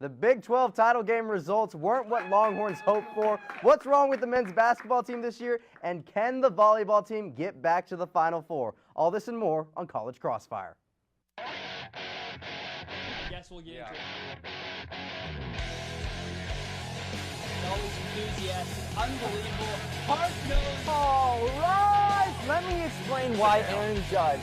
The Big 12 title game results weren't what Longhorns hoped for. What's wrong with the men's basketball team this year? And can the volleyball team get back to the Final Four? All this and more on College Crossfire. I guess we'll get into it. Always enthusiastic, unbelievable, hard-nosed. All right, let me explain why Aaron Judge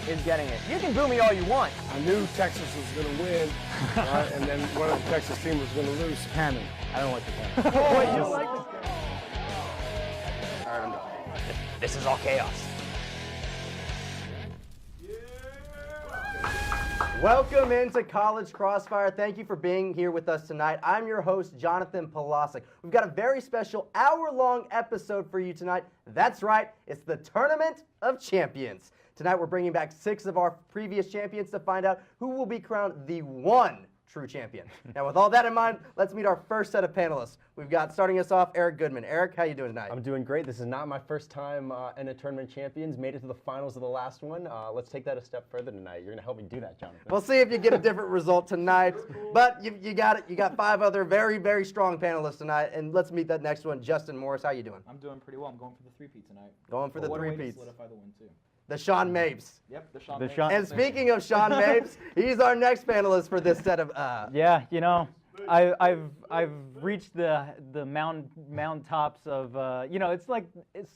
is getting it. You can boo me all you want. I knew Texas was going to win, right? And then one of the Texas team was going to lose. Cannon. I don't like the cannon. Oh, wait, you don't like this? All right, I'm done. This is all chaos. Welcome into College Crossfire. Thank you for being here with us tonight. I'm your host, Jonathan Polasek. We've got a very special hour-long episode for you tonight. That's right, it's the Tournament of Champions. Tonight we're bringing back 6 of our previous champions to find out who will be crowned the one true champion. Now with all that in mind, let's meet our first set of panelists. We've got, starting us off, Eric Goodman. Eric, how you doing tonight? I'm doing great. This is not my first time in a Tournament of Champions. Made it to the finals of the last one. Let's take that a step further tonight. You're going to help me do that, Jonathan. We'll see if you get a different result tonight. But you got it. You got 5 other very, very strong panelists tonight. And let's meet that next one. Justin Morris, how you doing? I'm doing pretty well. I'm going for the three-peat tonight. Going for the What a way to three-peats. solidify the win, too. The Sean Mapes. Yep, the Sean. And speaking of Sean Mapes, he's our next panelist for this set of. Yeah, you know, I've reached the mountaintops of you know, it's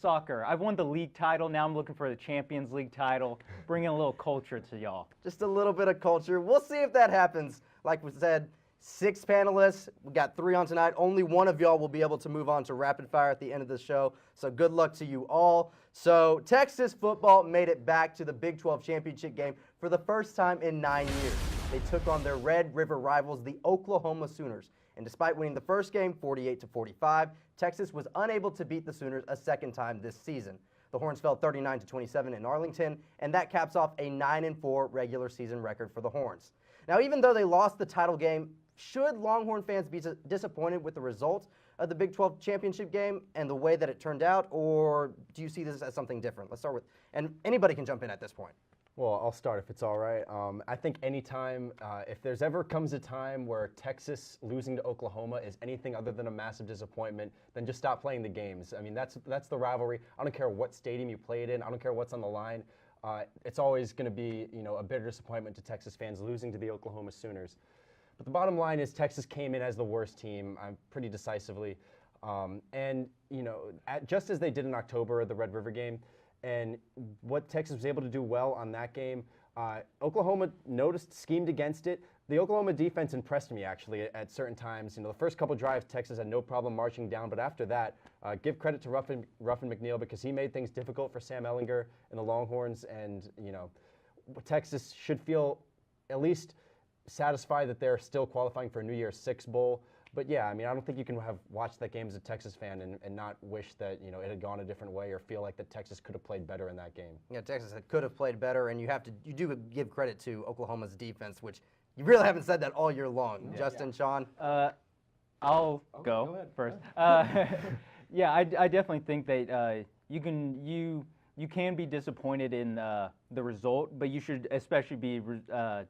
soccer. I've won the league title. Now I'm looking for the Champions League title. Bringing a little culture to y'all. Just a little bit of culture. We'll see if that happens. Like we said, 6 panelists. We got 3 on tonight. Only one of y'all will be able to move on to rapid fire at the end of the show. So good luck to you all. So Texas football made it back to the Big 12 championship game for the first time in 9 years. They took on their Red River rivals, the Oklahoma Sooners. And despite winning the first game 48-45, Texas was unable to beat the Sooners a second time this season. The Horns fell 39-27 in Arlington, and that caps off a 9-4 regular season record for the Horns. Now, even though they lost the title game, should Longhorn fans be disappointed with the results of the Big 12 championship game and the way that it turned out, or do you see this as something different? Let's start with, and anybody can jump in at this point. Well, I'll start if it's all right. I think anytime, if there's ever comes a time where Texas losing to Oklahoma is anything other than a massive disappointment, then just stop playing the games. I mean, that's the rivalry. I don't care what stadium you play it in. I don't care what's on the line. It's always going to be, you know, a bitter disappointment to Texas fans losing to the Oklahoma Sooners. But the bottom line is Texas came in as the worst team pretty decisively. And, you know, just as they did in October, the Red River game, and what Texas was able to do well on that game, Oklahoma noticed, schemed against it. The Oklahoma defense impressed me, actually, at certain times. You know, the first couple drives, Texas had no problem marching down, but after that, give credit to Ruffin McNeil because he made things difficult for Sam Ehlinger and the Longhorns, and, you know, Texas should feel at least satisfied that they're still qualifying for a New Year's Six Bowl. But yeah, I mean, I don't think you can have watched that game as a Texas fan and not wish that, you know, it had gone a different way or feel like that Texas could have played better in that game. Yeah, Texas could have played better, and you do give credit to Oklahoma's defense, which you really haven't said that all year long. Yeah. Justin, Sean? I'll go first. Yeah, I definitely think that you can be disappointed in the result, but you should especially be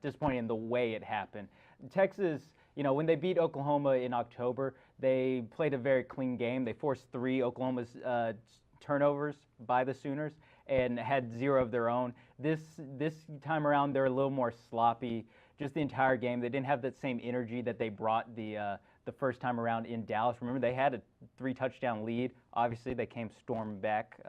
disappointed in the way it happened. Texas, you know, when they beat Oklahoma in October, they played a very clean game. They forced 3 Oklahoma's turnovers by the Sooners and had 0 of their own. This time around, they're a little more sloppy just the entire game. They didn't have that same energy that they brought the first time around in Dallas. Remember, they had a 3-touchdown lead. Obviously, they came storming back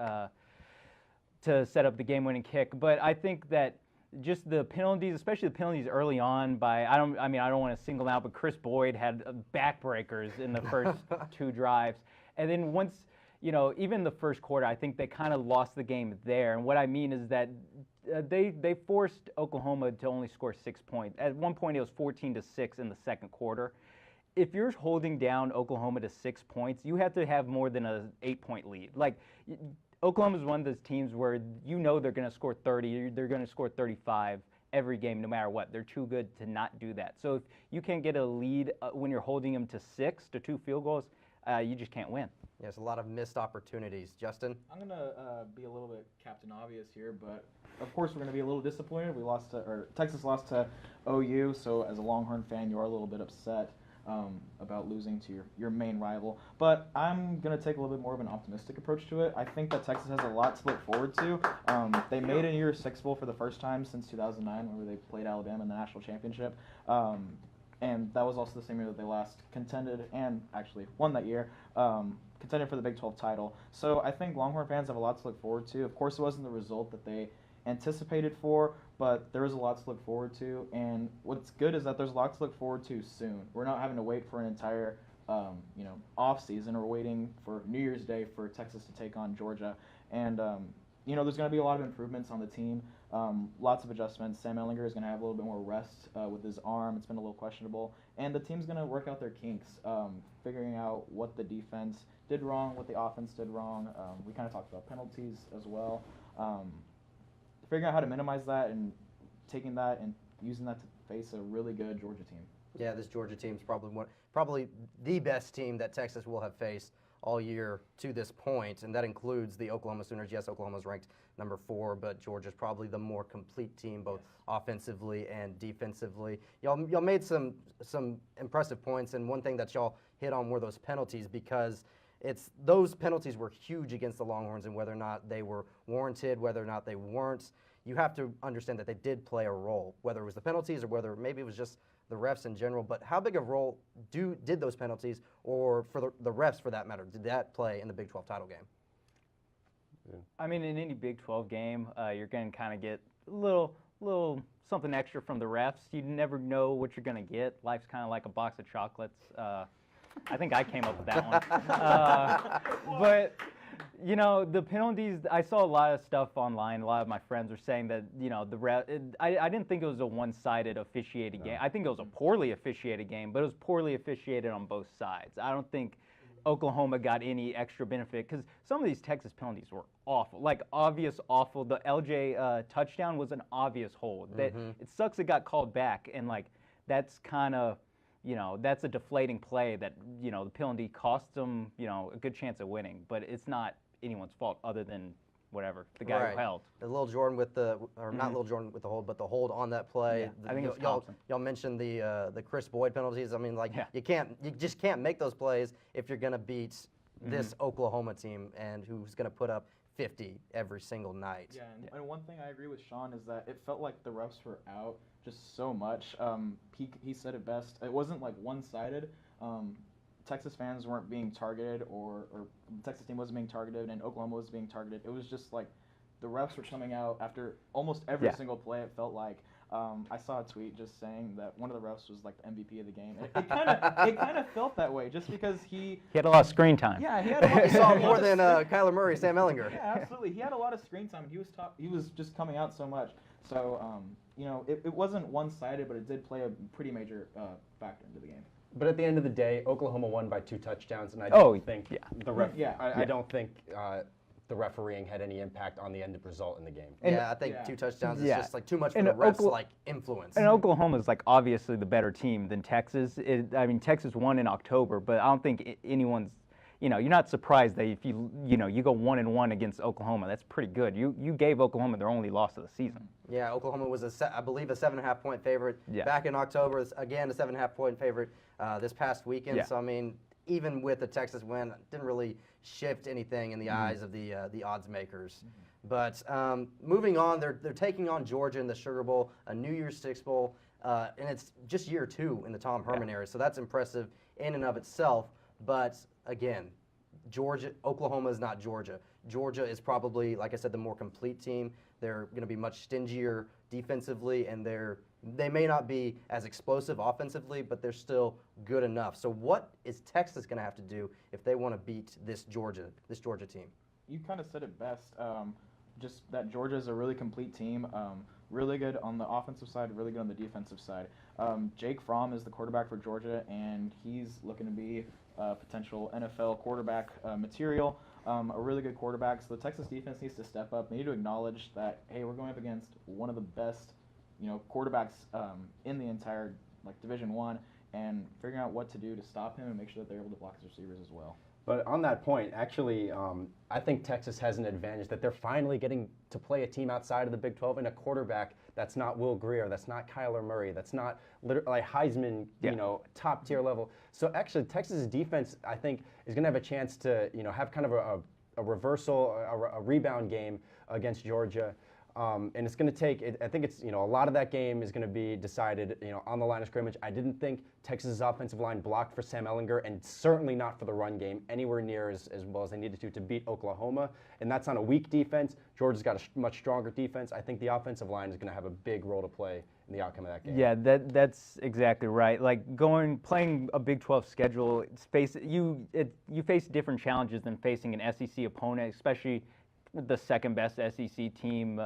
to set up the game-winning kick. But I think that just the penalties, especially the penalties early on I don't want to single out, but Chris Boyd had backbreakers in the first 2 drives. And then once, you know, even the first quarter, I think they kind of lost the game there. And what I mean is that they forced Oklahoma to only score 6 points. At one point, it was 14-6 in the second quarter. If you're holding down Oklahoma to 6 points, you have to have more than an 8-point lead. Like, Oklahoma is one of those teams where you know they're going to score 30, they're going to score 35 every game no matter what. They're too good to not do that. So if you can get a lead when you're holding them to 6 to 2 field goals, you just can't win. Yes, a lot of missed opportunities. Justin? I'm gonna be a little bit Captain Obvious here, but of course we're gonna be a little disappointed. Texas lost to OU, so as a Longhorn fan, you are a little bit upset about losing to your main rival. But I'm gonna take a little bit more of an optimistic approach to it. I think that Texas has a lot to look forward to. They made a Year 6 bowl for the first time since 2009, whenever they played Alabama in the national championship. And that was also the same year that they last contended and actually won that year. Contended for the Big 12 title. So I think Longhorn fans have a lot to look forward to. Of course, it wasn't the result that they anticipated for, but there is a lot to look forward to. And what's good is that there's a lot to look forward to soon. We're not having to wait for an entire off season. We're waiting for New Year's Day for Texas to take on Georgia. And there's going to be a lot of improvements on the team. Lots of adjustments. Sam Ehlinger is going to have a little bit more rest with his arm. It's been a little questionable. And the team's going to work out their kinks, figuring out what the defense did wrong, what the offense did wrong. We kind of talked about penalties as well. Figuring out how to minimize that and taking that and using that to face a really good Georgia team. Yeah, this Georgia team is probably the best team that Texas will have faced all year to this point, and that includes the Oklahoma Sooners. Yes, Oklahoma's ranked number 4, but Georgia's probably the more complete team, both offensively and defensively. Y'all made some impressive points, and one thing that y'all hit on were those penalties, because those penalties were huge against the Longhorns, and whether or not they were warranted, whether or not they weren't, you have to understand that they did play a role, whether it was the penalties or whether maybe it was just the refs in general. But how big of a role did those penalties, or for the refs for that matter, did that play in the Big 12 title game? I mean, in any Big 12 game, you're going to kind of get a little something extra from the refs. You never know what you're going to get. Life's kind of like a box of chocolates. I think I came up with that one. But, the penalties, I saw a lot of stuff online. A lot of my friends were saying that, I didn't think it was a one-sided officiated game. I think it was a poorly officiated game, but it was poorly officiated on both sides. I don't think Oklahoma got any extra benefit, because some of these Texas penalties were awful, like obvious awful. The LJ touchdown was an obvious hold. It sucks it got called back, and that's kind of, that's a deflating play that, the penalty cost them, a good chance of winning, but it's not anyone's fault other than whatever, the guy who held. The Lil Jordan with not Lil Jordan with the hold, but the hold on that play. Yeah, I think it was y'all mentioned the Chris Boyd penalties. I mean, you just can't make those plays if you're gonna beat this Oklahoma team and who's gonna put up 50 every single night. Yeah, and one thing I agree with Sean is that it felt like the refs were out just so much. He said it best. It wasn't one-sided. Texas fans weren't being targeted, or the Texas team wasn't being targeted, and Oklahoma was being targeted. It was just the refs were coming out after almost every single play. It felt like. I saw a tweet just saying that one of the refs was the MVP of the game. It kind of felt that way, just because he had a lot of screen time. Yeah, he had a lot. He saw more than Kyler Murray, Sam Ehlinger. Yeah, absolutely. He had a lot of screen time. He was just coming out so much. So it wasn't one-sided, but it did play a pretty major factor into the game. But at the end of the day, Oklahoma won by 2 touchdowns, and I don't think I don't think the refereeing had any impact on the end result in the game. I think 2 touchdowns is just too much for the refs' influence. And Oklahoma's obviously the better team than Texas. Texas won in October, but I don't think anyone's. You're not surprised that if you go 1-1 against Oklahoma, that's pretty good. You gave Oklahoma their only loss of the season. Yeah, Oklahoma was I believe a 7.5-point favorite back in October. Again, a 7.5-point favorite this past weekend. Yeah. So I mean, even with the Texas win, it didn't really shift anything in the eyes of the odds makers. But moving on, they're taking on Georgia in the Sugar Bowl, a New Year's Six Bowl, and it's just year 2 in the Tom Herman era. So that's impressive in and of itself. But again, Oklahoma is not Georgia. Georgia is probably, like I said, the more complete team. They're going to be much stingier defensively, and they may not be as explosive offensively, but they're still good enough. So what is Texas going to have to do if they want to beat this Georgia team? You kind of said it best. Just that Georgia is a really complete team. Really good on the offensive side, really good on the defensive side. Jake Fromm is the quarterback for Georgia, and he's looking to be potential NFL quarterback material. A really good quarterback. So the Texas defense needs to step up. They need to acknowledge that, hey, we're going up against one of the best, quarterbacks in the entire Division I, and figuring out what to do to stop him and make sure that they're able to block his receivers as well. But on that point, actually, I think Texas has an advantage that they're finally getting to play a team outside of the Big 12 and a quarterback that's not Will Grier, that's not Kyler Murray, that's not like Heisman, top tier level. So actually, Texas's defense, I think, is going to have a chance to, have kind of a reversal, a rebound game against Georgia. And it's going to take, I think it's, a lot of that game is going to be decided, on the line of scrimmage. I didn't think Texas's offensive line blocked for Sam Ehlinger, and certainly not for the run game anywhere near as well as they needed to beat Oklahoma. And that's on a weak defense. Georgia's got a much stronger defense. I think the offensive line is going to have a big role to play in the outcome of that game. Yeah, that's exactly right. Like playing a Big 12 schedule, you face different challenges than facing an SEC opponent, especially the second best SEC team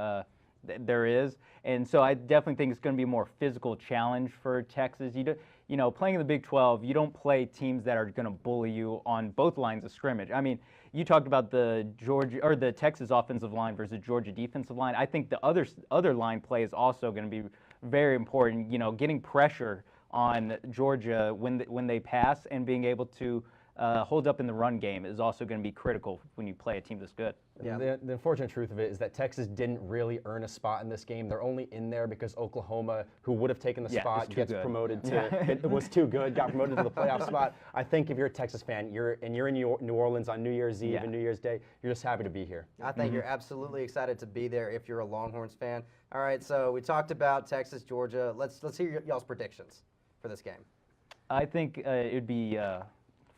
there is, and so I definitely think it's going to be a more physical challenge for Texas. Playing in the Big 12, you don't play teams that are going to bully you on both lines of scrimmage. I mean, you talked about the Texas offensive line versus Georgia defensive line. I think the other line play is also going to be very important. Getting pressure on Georgia when they pass and being able to hold up in the run game is also going to be critical when you play a team this good. Yeah. The unfortunate truth of it is that Texas didn't really earn a spot in this game. They're only in there because Oklahoma, who would have taken the spot, gets promoted to. It was too good, got promoted to the playoff spot. I think if you're a Texas fan, you're in New Orleans on New Year's Eve and New Year's Day, you're just happy to be here. I think you're absolutely excited to be there if you're a Longhorns fan. All right, so we talked about Texas, Georgia. Let's hear y'all's predictions for this game. I think it would be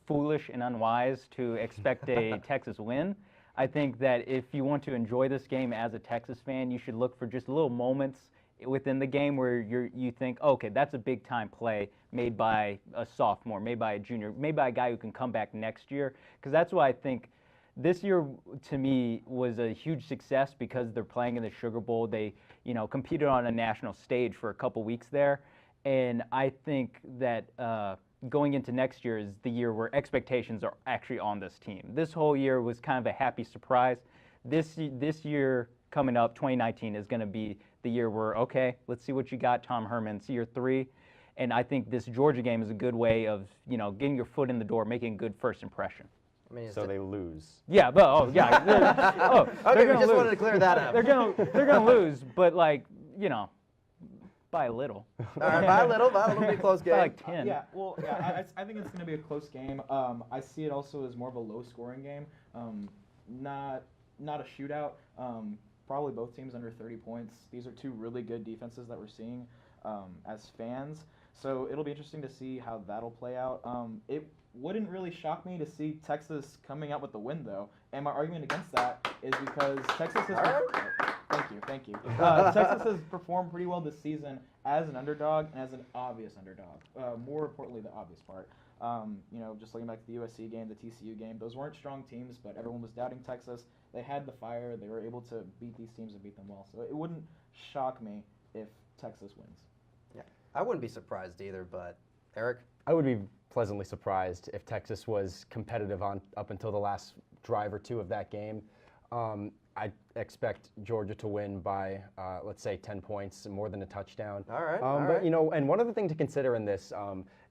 foolish and unwise to expect a Texas win. I think that if you want to enjoy this game as a Texas fan, you should look for just little moments within the game where you think, okay, that's a big time play made by a sophomore, made by a junior, made by a guy who can come back next year. Because that's why I think this year, to me, was a huge success because they're playing in the Sugar Bowl. They, competed on a national stage for a couple weeks there. And I think that going into next year is the year where expectations are actually on this team. This whole year was kind of a happy surprise. This year coming up, 2019, is going to be the year where, okay, let's see what you got, Tom Herman. It's year 3. And I think this Georgia game is a good way of, getting your foot in the door, making a good first impression. I mean, so they lose. Yeah, but okay, we just wanted to clear that up. They're gonna lose, but by a little. All right, by a little, be a close game. By like 10. I think it's going to be a close game. I see it also as more of a low-scoring game, not a shootout. Probably both teams under 30 points. These are two really good defenses that we're seeing as fans. So it'll be interesting to see how that'll play out. It wouldn't really shock me to see Texas coming out with the win, though. And my argument against that is because Texas has... Thank you. Texas has performed pretty well this season as an underdog and as an obvious underdog. More importantly, the obvious part. Just looking back to the USC game, the TCU game, those weren't strong teams, but everyone was doubting Texas. They had the fire. They were able to beat these teams and beat them well. So it wouldn't shock me if Texas wins. Yeah, I wouldn't be surprised either, but Eric? I would be pleasantly surprised if Texas was competitive up until the last drive or two of that game. I expect Georgia to win by, let's say, 10 points, more than a touchdown. All right. But and one other thing to consider in this,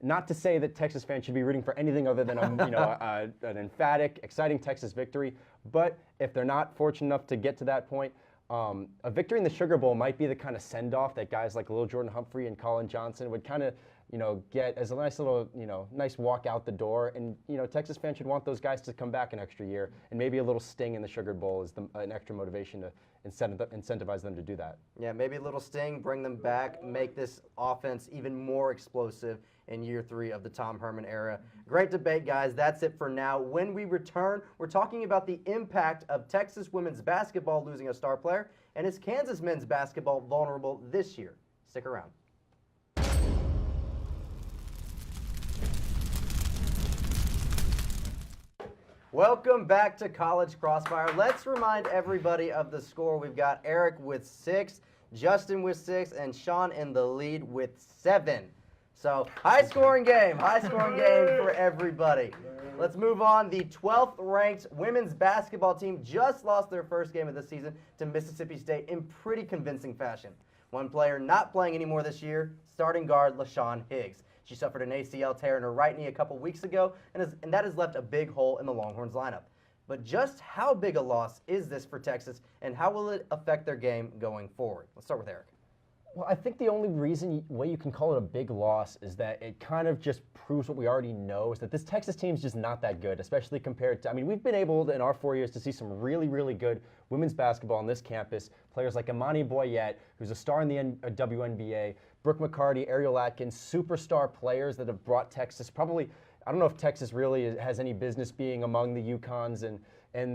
not to say that Texas fans should be rooting for anything other than an emphatic, exciting Texas victory. But if they're not fortunate enough to get to that point, a victory in the Sugar Bowl might be the kind of send-off that guys like Lil Jordan Humphrey and Colin Johnson would kind of, get as a nice little, nice walk out the door. And, Texas fans should want those guys to come back an extra year. And maybe a little sting in the Sugar Bowl is an extra motivation to incentivize them to do that. Yeah, maybe a little sting, bring them back, make this offense even more explosive in year 3 of the Tom Herman era. Great debate, guys. That's it for now. When we return, we're talking about the impact of Texas women's basketball losing a star player, and is Kansas men's basketball vulnerable this year? Stick around. Welcome back to College Crossfire. Let's remind everybody of the score. We've got Eric with 6, Justin with 6, and Sean in the lead with 7. So high-scoring game for everybody. Let's move on. The 12th ranked women's basketball team just lost their first game of the season to Mississippi State in pretty convincing fashion. One player not playing anymore this year, starting guard LaShawn Higgs. She suffered an ACL tear in her right knee a couple weeks ago, and that has left a big hole in the Longhorns lineup. But just how big a loss is this for Texas, and how will it affect their game going forward? Let's start with Eric. Well, I think the only way you can call it a big loss is that it kind of just proves what we already know, is that this Texas team is just not that good, especially compared to, I mean, we've been able in our 4 years to see some really, really good women's basketball on this campus. Players like Imani Boyette, who's a star in the WNBA, Brooke McCarty, Ariel Atkins, superstar players that have brought Texas probably, I don't know if Texas really has any business being among the UConns and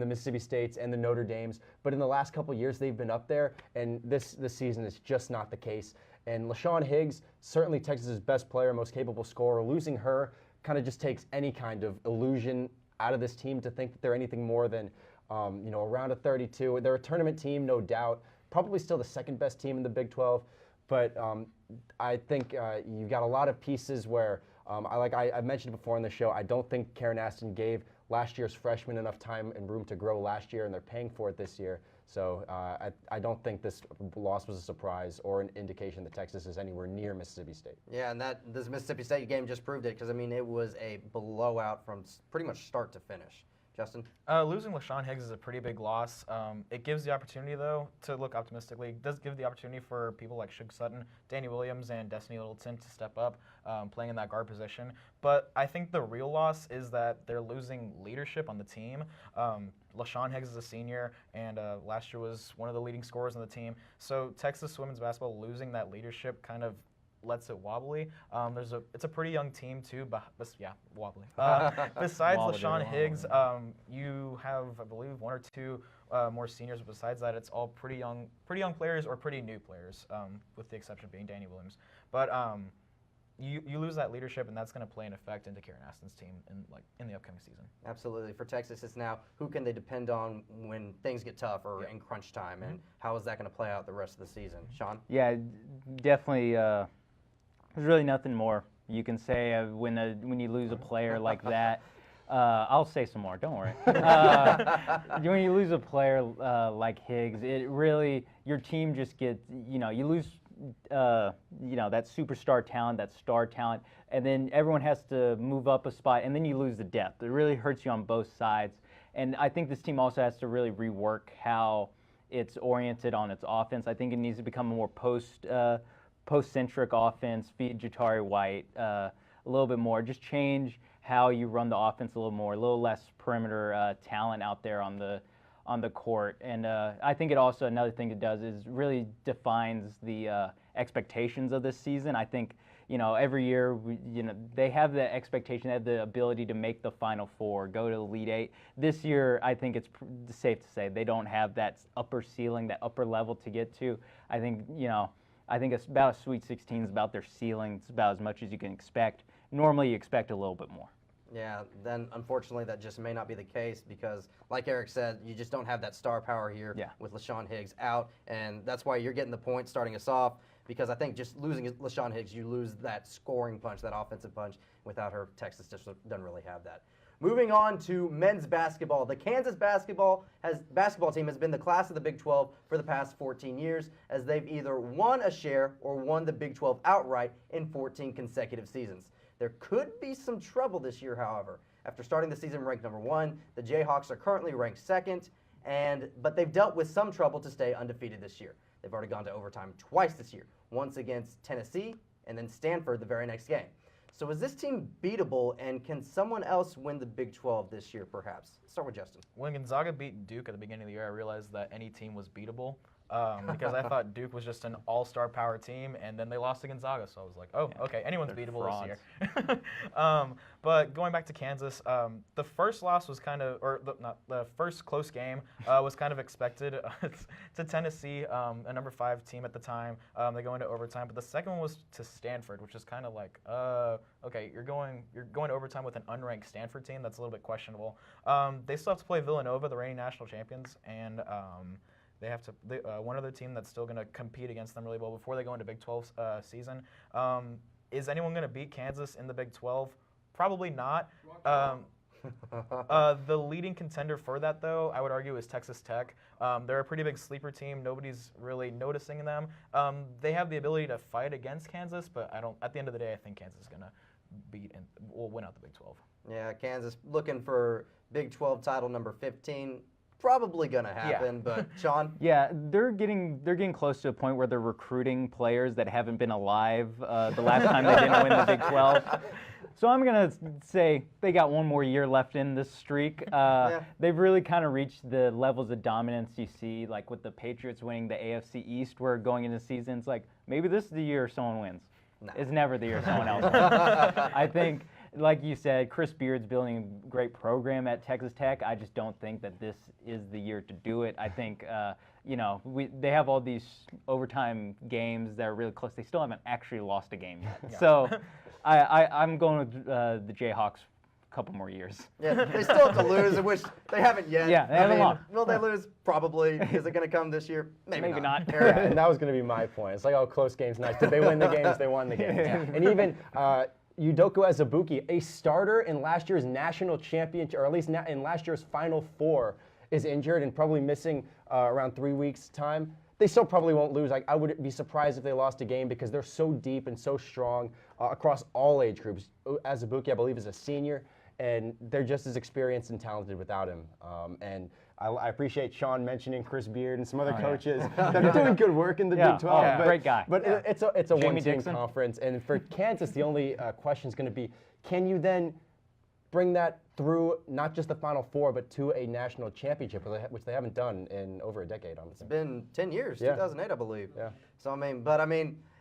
the Mississippi States and the Notre Dames, but in the last couple of years they've been up there, and this season is just not the case. And LaShawn Higgs, certainly Texas's best player, most capable scorer, losing her kind of just takes any kind of illusion out of this team to think that they're anything more than around a 32. They're a tournament team, no doubt, probably still the second best team in the Big 12, but I think you've got a lot of pieces where I mentioned before on the show, I don't think Karen Aston gave last year's freshmen enough time and room to grow last year, and they're paying for it this year. So I don't think this loss was a surprise or an indication that Texas is anywhere near Mississippi State. Yeah, and this Mississippi State game just proved it, because, I mean, it was a blowout from pretty much start to finish. Justin? Losing LaShawn Higgs is a pretty big loss. It gives the opportunity, though, to look optimistically. It does give the opportunity for people like Shug Sutton, Danny Williams, and Destiny Littleton to step up, playing in that guard position. But I think the real loss is that they're losing leadership on the team. LaShawn Higgs is a senior, and last year was one of the leading scorers on the team. So Texas women's basketball losing that leadership kind of lets it wobbly. It's a pretty young team too, but yeah, wobbly. Besides LaShawn Higgs, you have, I believe, one or two more seniors. But besides that, it's all pretty young players or pretty new players, with the exception of being Danny Williams. But you lose that leadership, and that's going to play an effect into Karen Aston's team in the upcoming season. Absolutely. For Texas, it's now who can they depend on when things get tough or in crunch time, and how is that going to play out the rest of the season? Sean? Yeah, definitely. There's really nothing more you can say when you lose a player like that. I'll say some more, don't worry. When you lose a player like Higgs, it really, your team just gets, you lose, that superstar talent, that star talent, and then everyone has to move up a spot, and then you lose the depth. It really hurts you on both sides. And I think this team also has to really rework how it's oriented on its offense. I think it needs to become a more post-centric offense, feed Jatari White a little bit more. Just change how you run the offense a little more, a little less perimeter talent out there on the court. And I think it also, another thing it does is really defines the expectations of this season. I think, every year, they have the expectation, they have the ability to make the Final Four, go to the Elite Eight. This year, I think it's safe to say they don't have that upper ceiling, that upper level to get to. I think it's about a Sweet 16 is about their ceiling. It's about as much as you can expect. Normally, you expect a little bit more. Yeah, then unfortunately that just may not be the case, because, like Eric said, you just don't have that star power here with LaShawn Higgs out, and that's why you're getting the point starting us off, because I think just losing LaShawn Higgs, you lose that scoring punch, that offensive punch. Without her, Texas just doesn't really have that. Moving on to men's basketball. The Kansas basketball team has been the class of the Big 12 for the past 14 years, as they've either won a share or won the Big 12 outright in 14 consecutive seasons. There could be some trouble this year, however. After starting the season ranked number 1, the Jayhawks are currently ranked 2nd, but they've dealt with some trouble to stay undefeated this year. They've already gone to overtime twice this year, once against Tennessee and then Stanford the very next game. So is this team beatable, and can someone else win the Big 12 this year, perhaps? Let's start with Justin. When Gonzaga beat Duke at the beginning of the year, I realized that any team was beatable, because I thought Duke was just an all-star power team, and then they lost to Gonzaga, so I was like, oh, okay, anyone's beatable this year. But going back to Kansas, the first loss was kind of, the first close game was kind of expected to Tennessee, a number 5 team at the time. They go into overtime, but the second one was to Stanford, which is kind of like, okay, you're going to overtime with an unranked Stanford team. That's a little bit questionable. They still have to play Villanova, the reigning national champions, and they have to one other team that's still going to compete against them really well before they go into Big 12 season. Is anyone going to beat Kansas in the Big 12? Probably not. The leading contender for that, though, I would argue, is Texas Tech. They're a pretty big sleeper team. Nobody's really noticing them. They have the ability to fight against Kansas, but at the end of the day, I think Kansas is going to beat and will win out the Big 12. Yeah, Kansas looking for Big 12 title number 15. Probably going to happen, but Sean? Yeah, they're getting close to a point where they're recruiting players that haven't been alive the last time they didn't win the Big 12. So I'm going to say they got one more year left in this streak. They've really kind of reached the levels of dominance you see, like with the Patriots winning the AFC East, where going into the season, it's like, maybe this is the year someone wins. No. It's never the year someone else wins. I think, like you said, Chris Beard's building a great program at Texas Tech. I just don't think that this is the year to do it. I think, they have all these overtime games that are really close. They still haven't actually lost a game yet. Yeah. So I'm going with the Jayhawks a couple more years. Yeah, they still have to lose, which they haven't yet. Yeah, they haven't won. Will they lose? Probably. Is it going to come this year? Maybe not. Yeah, and that was going to be my point. It's like, oh, close games, nice. Did they win the games? They won the games. And even Udoka Azubuike, a starter in last year's national championship, or at least in last year's Final Four, is injured and probably missing around 3 weeks' time. They still probably won't lose. I would be surprised if they lost a game because they're so deep and so strong across all age groups. Azubuike, I believe, is a senior, and they're just as experienced and talented without him. And I appreciate Sean mentioning Chris Beard and some other coaches that are doing good work in the Big 12. But, great guy. But it's a one-team conference, and for Kansas, the only question is going to be, can you then bring that through not just the Final Four, but to a national championship, which they haven't done in over a decade, honestly. It's been 10 years, 2008, I believe. Yeah. So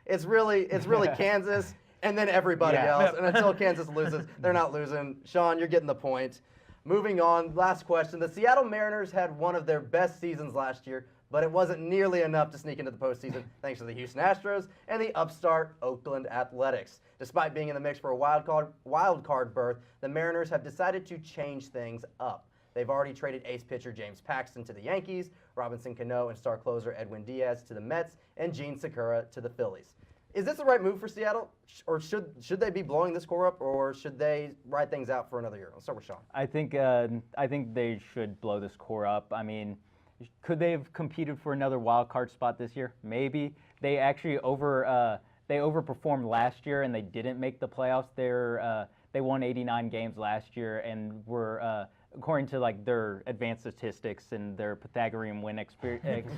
it's really Kansas and then everybody else. And until Kansas loses, they're not losing. Sean, you're getting the point. Moving on, last question. The Seattle Mariners had one of their best seasons last year, but it wasn't nearly enough to sneak into the postseason thanks to the Houston Astros and the upstart Oakland Athletics. Despite being in the mix for a wild card berth, the Mariners have decided to change things up. They've already traded ace pitcher James Paxton to the Yankees, Robinson Cano and star closer Edwin Diaz to the Mets, and Gene Sakura to the Phillies. Is this the right move for Seattle, or should they be blowing this core up, or should they ride things out for another year? Let's start with Sean. I think they should blow this core up. I mean, could they have competed for another wild card spot this year? Maybe. They actually overperformed last year, and they didn't make the playoffs. They won 89 games last year, and were according to like their advanced statistics and their Pythagorean win experience.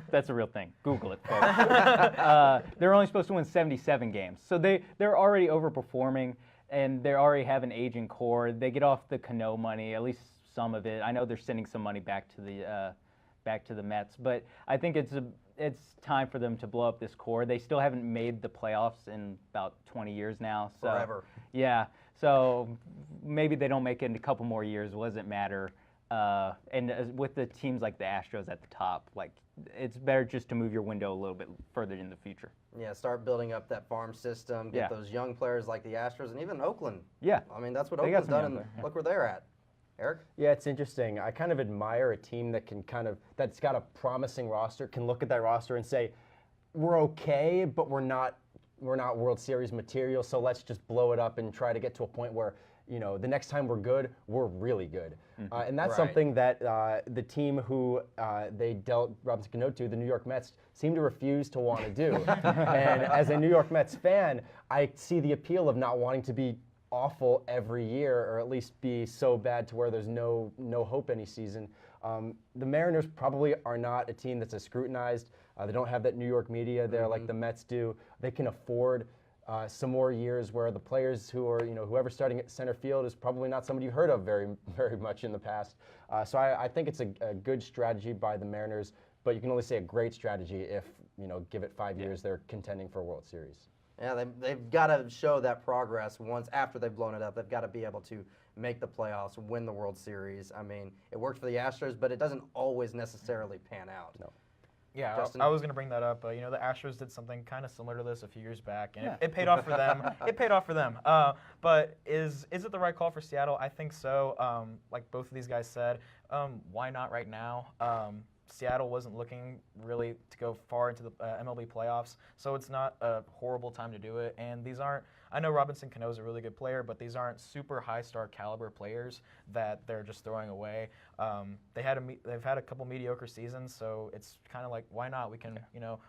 That's a real thing. Google it, folks. They're only supposed to win 77 games, so they're already overperforming, and they already have an aging core. They get off the Cano money, at least some of it. I know they're sending some money back to the Mets, but I think it's time for them to blow up this core. They still haven't made the playoffs in about 20 years now. So, forever. Yeah. So maybe they don't make it in a couple more years. What does it matter? And with the teams like the Astros at the top, like it's better just to move your window a little bit further in the future. Yeah, start building up that farm system, get those young players like the Astros and even Oakland. Yeah. I mean, that's what Oakland's done, and look where they're at. Eric? Yeah, it's interesting. I kind of admire a team that that's got a promising roster, can look at that roster and say, we're okay, but we're not World Series material, so let's just blow it up and try to get to a point where, the next time we're good, we're really good. And that's something that the team who they dealt Robinson Cano to, the New York Mets, seem to refuse to want to do. And as a New York Mets fan, I see the appeal of not wanting to be awful every year, or at least be so bad to where there's no hope any season. The Mariners probably are not a team that's as scrutinized. They don't have that New York media there like the Mets do. They can afford some more years where the players who are, whoever's starting at center field is probably not somebody you heard of very, very much in the past. So I think it's a good strategy by the Mariners, but you can only say a great strategy if, give it 5 years, they're contending for a World Series. Yeah, they've got to show that progress once after they've blown it up. They've got to be able to make the playoffs, win the World Series. I mean, it worked for the Astros, but it doesn't always necessarily pan out. No. Yeah, Justin? I was going to bring that up. The Astros did something kind of similar to this a few years back, and it paid off for them. It paid off for them. But is it the right call for Seattle? I think so. Like both of these guys said, why not right now? Seattle wasn't looking really to go far into the MLB playoffs, so it's not a horrible time to do it. And these aren't I know Robinson Cano is a really good player, but these aren't super high star caliber players that they're just throwing away. They've had a couple mediocre seasons, so it's kind of like, why not? We can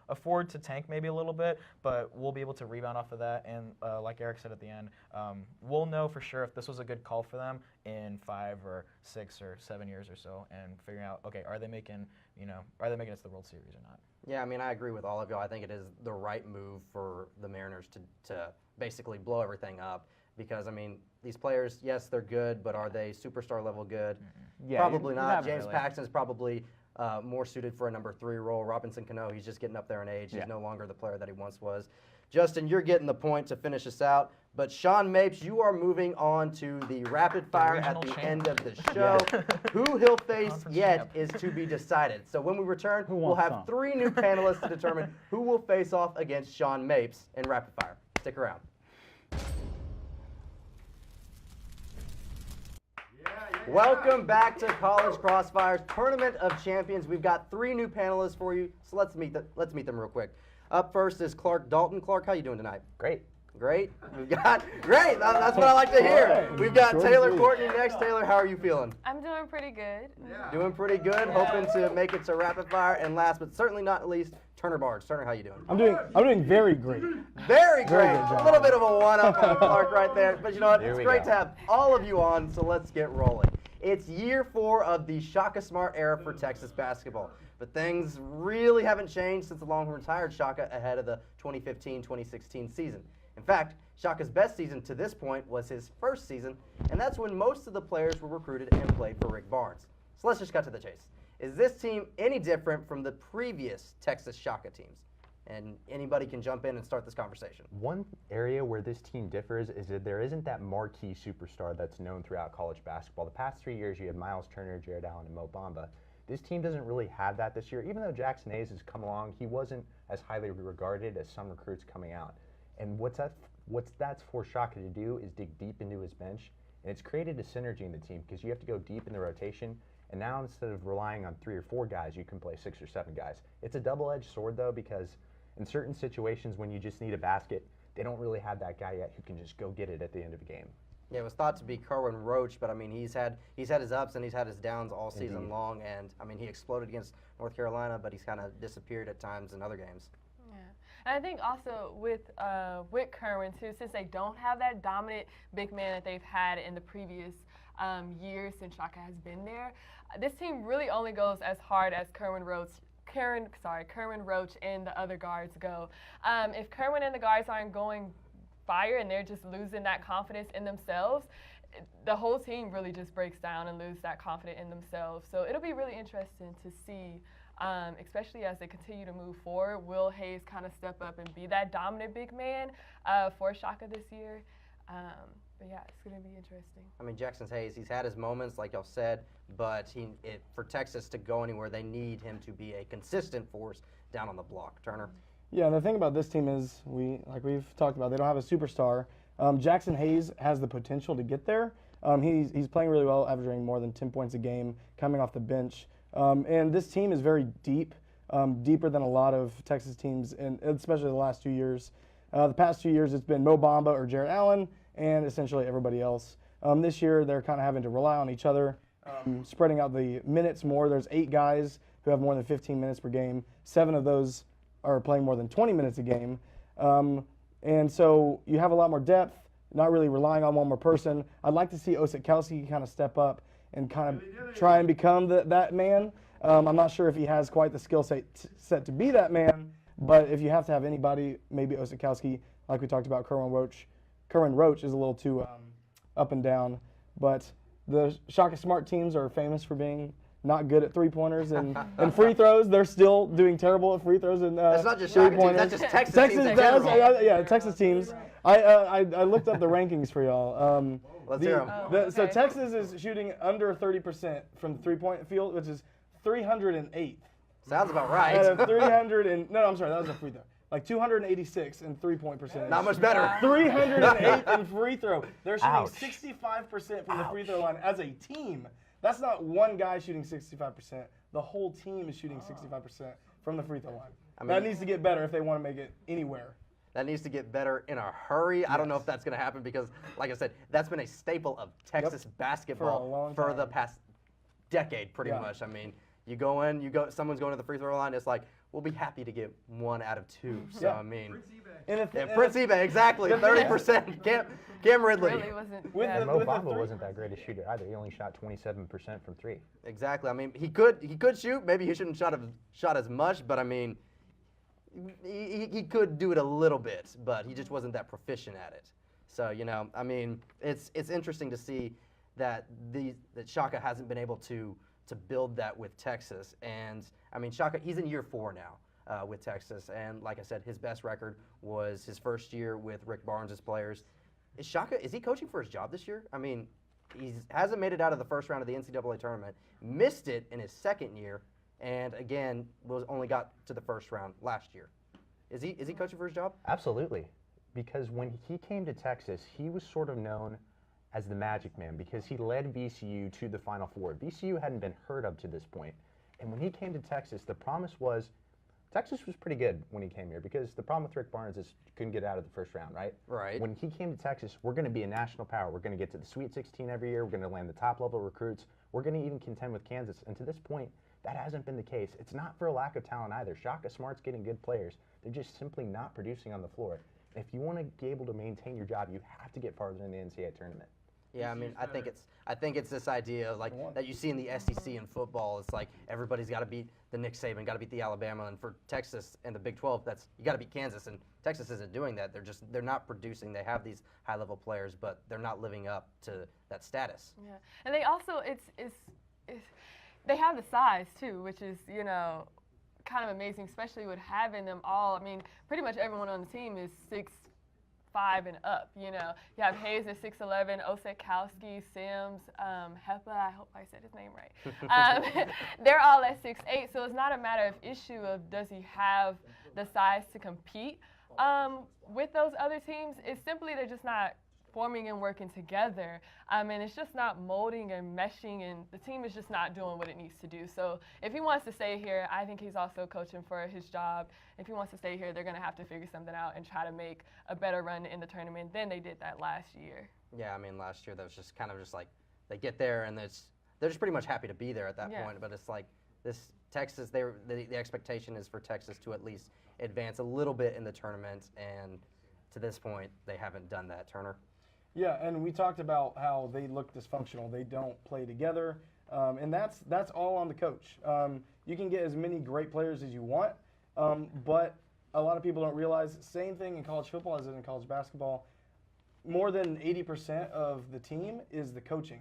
afford to tank maybe a little bit, but we'll be able to rebound off of that. And like Eric said at the end, we'll know for sure if this was a good call for them in 5 or 6 or 7 years or so, and figuring out, okay, are they making it to the World Series or not? Yeah, I mean, I agree with all of y'all. I think it is the right move for the Mariners to basically blow everything up because, I mean, these players, yes, they're good, but are they superstar level good? Yeah, Probably you're not. not James really. Paxton is probably more suited for a number 3 role. Robinson Cano, he's just getting up there in age. He's no longer the player that he once was. Justin, you're getting the point to finish us out. But Sean Mapes, you are moving on to the rapid fire at the end of the show. Who he'll face yet is to be decided. So when we return, we'll have 3 new panelists to determine who will face off against Sean Mapes in rapid fire. Stick around. Welcome back to College Crossfire's Tournament of Champions. We've got 3 new panelists for you, so let's meet them real quick. Up first is Clark Dalton. Clark, how you doing tonight? Great. Great. We've got great. That's what I like to hear. We've got Talyor Courtney next. Taylor, how are you feeling? I'm doing pretty good. Doing pretty good. Hoping to make it to rapid fire. And last but certainly not least, Turner Barnes. Turner, how you doing? I'm doing very great. Very great. good job. A little bit of a one-up on Clark right there. But you know what? There It's we great go. to have all of you on, so let's get rolling. It's year 4 of the Shaka Smart era for Texas basketball. But things really haven't changed since the Longhorns hired Shaka ahead of the 2015-2016 season. In fact, Shaka's best season to this point was his first season, and that's when most of the players were recruited and played for Rick Barnes. So let's just cut to the chase. Is this team any different from the previous Texas Shaka teams? And anybody can jump in and start this conversation. One area where this team differs is that there isn't that marquee superstar that's known throughout college basketball. The past 3 years, you had Miles Turner, Jared Allen, and Mo Bamba. This team doesn't really have that this year. Even though Jackson Hayes has come along, he wasn't as highly regarded as some recruits coming out. And what's that's for Shaka to do is dig deep into his bench, and it's created a synergy in the team because you have to go deep in the rotation. And now instead of relying on 3 or 4 guys, you can play 6 or 7 guys. It's a double-edged sword though, because in certain situations when you just need a basket, they don't really have that guy yet who can just go get it at the end of a game. Yeah, it was thought to be Kerwin Roach, but I mean he's had his ups and he's had his downs all season Indeed. long, and I mean he exploded against North Carolina, but he's kind of disappeared at times in other games. Yeah. And I think also with Kerwin too, since they don't have that dominant big man that they've had in the previous years since Shaka has been there, this team really only goes as hard as Kerwin Roach and the other guards go. If Kerwin and the guards aren't going fire and they're just losing that confidence in themselves, the whole team really just breaks down and lose that confidence in themselves. So it'll be really interesting to see, especially as they continue to move forward, will Hayes kind of step up and be that dominant big man for Shaka this year? But yeah, it's going to be interesting. I mean, Jackson Hayes, he's had his moments, like y'all said, but for Texas to go anywhere, they need him to be a consistent force down on the block. Turner? Yeah, and the thing about this team is, like we've talked about, they don't have a superstar. Jackson Hayes has the potential to get there. He's playing really well, averaging more than 10 points a game, coming off the bench. And this team is very deep, deeper than a lot of Texas teams, and especially the last 2 years. The past 2 years, it's been Mo Bamba or Jared Allen, and essentially everybody else. This year, they're kind of having to rely on each other, spreading out the minutes more. There's 8 guys who have more than 15 minutes per game. 7 of those are playing more than 20 minutes a game. And so you have a lot more depth, not really relying on one more person. I'd like to see Osikowski kind of step up and kind of try and become that man. I'm not sure if he has quite the skill set to be that man, but if you have to have anybody, maybe Osikowski, like we talked about, Kerwin Roach is a little too up and down. But the Shaka Smart teams are famous for being not good at three-pointers and free throws. They're still doing terrible at free throws and That's not just Shaka teams, that's just Texas teams in general. Yeah, Texas teams. I looked up the rankings for y'all. Let's hear 'em. So Texas is shooting under 30% from the three-point field, which is 308. Sounds about right. Out of 300 and no, I'm sorry, that was a free throw. Like 286 in three-point percentage. Not much better. 308 in free throw. They're shooting Ouch. 65% from the free throw line as a team. That's not one guy shooting 65%. The whole team is shooting 65% from the free throw line. That needs to get better if they want to make it anywhere. That needs to get better in a hurry. I don't know if that's going to happen because, like I said, that's been a staple of Texas basketball for the past decade, pretty much. I mean, you go in, someone's going to the free throw line. It's like, we'll be happy to get 1 out of 2. So I mean, Prince eBay, exactly, 30%. Cam Ridley. Really wasn't. Mo Bamba wasn't that great a shooter either. He only shot 27% from 3. Exactly. I mean, he could shoot. Maybe he shouldn't shot as much, but I mean, he could do it a little bit, but he just wasn't that proficient at it. So, you know, I mean, it's interesting to see that Shaka hasn't been able to build that with Texas. And I mean, Shaka, he's in year 4 now with Texas, and like I said, his best record was his first year with Rick Barnes' players. Is he coaching for his job this year? I mean, he hasn't made it out of the first round of the NCAA tournament, missed it in his second year, and again, only got to the first round last year. Is he coaching for his job? Absolutely, because when he came to Texas, he was sort of known as the Magic Man because he led VCU to the Final Four. VCU hadn't been heard of to this point, and when he came to Texas, the promise was Texas was pretty good when he came here because the problem with Rick Barnes is he couldn't get out of the first round, right? Right. When he came to Texas, we're going to be a national power. We're going to get to the Sweet 16 every year. We're going to land the top-level recruits. We're going to even contend with Kansas. And to this point, that hasn't been the case. It's not for a lack of talent either. Shaka Smart's getting good players. They're just simply not producing on the floor. If you want to be able to maintain your job, you have to get farther in the NCAA tournament. Yeah, I mean, I think it's this idea like that you see in the SEC in football. It's like everybody's got to beat the Nick Saban, got to beat the Alabama, and for Texas and the Big 12, you got to beat Kansas. And Texas isn't doing that. They're not producing. They have these high-level players, but they're not living up to that status. Yeah, and they also they have the size too, which is kind of amazing, especially with having them all. I mean, pretty much everyone on the team is 6'5" and up. You have Hayes at 6'11", Osekowski, Sims, Hepa. I hope I said his name right. They're all at 6'8", so it's not a matter of issue of does he have the size to compete with those other teams. It's simply they're just not forming and working together. And it's just not molding and meshing, and the team is just not doing what it needs to do. So if he wants to stay here, I think he's also coaching for his job. If he wants to stay here, they're going to have to figure something out and try to make a better run in the tournament than they did that last year. Yeah, I mean, last year that was just kind of just like they get there and they're just pretty much happy to be there at that point. But it's like this Texas, the expectation is for Texas to at least advance a little bit in the tournament, and to this point, they haven't done that, Turner. Yeah, and we talked about how they look dysfunctional. They don't play together, and that's all on the coach. You can get as many great players as you want, but a lot of people don't realize, same thing in college football as in college basketball, more than 80% of the team is the coaching.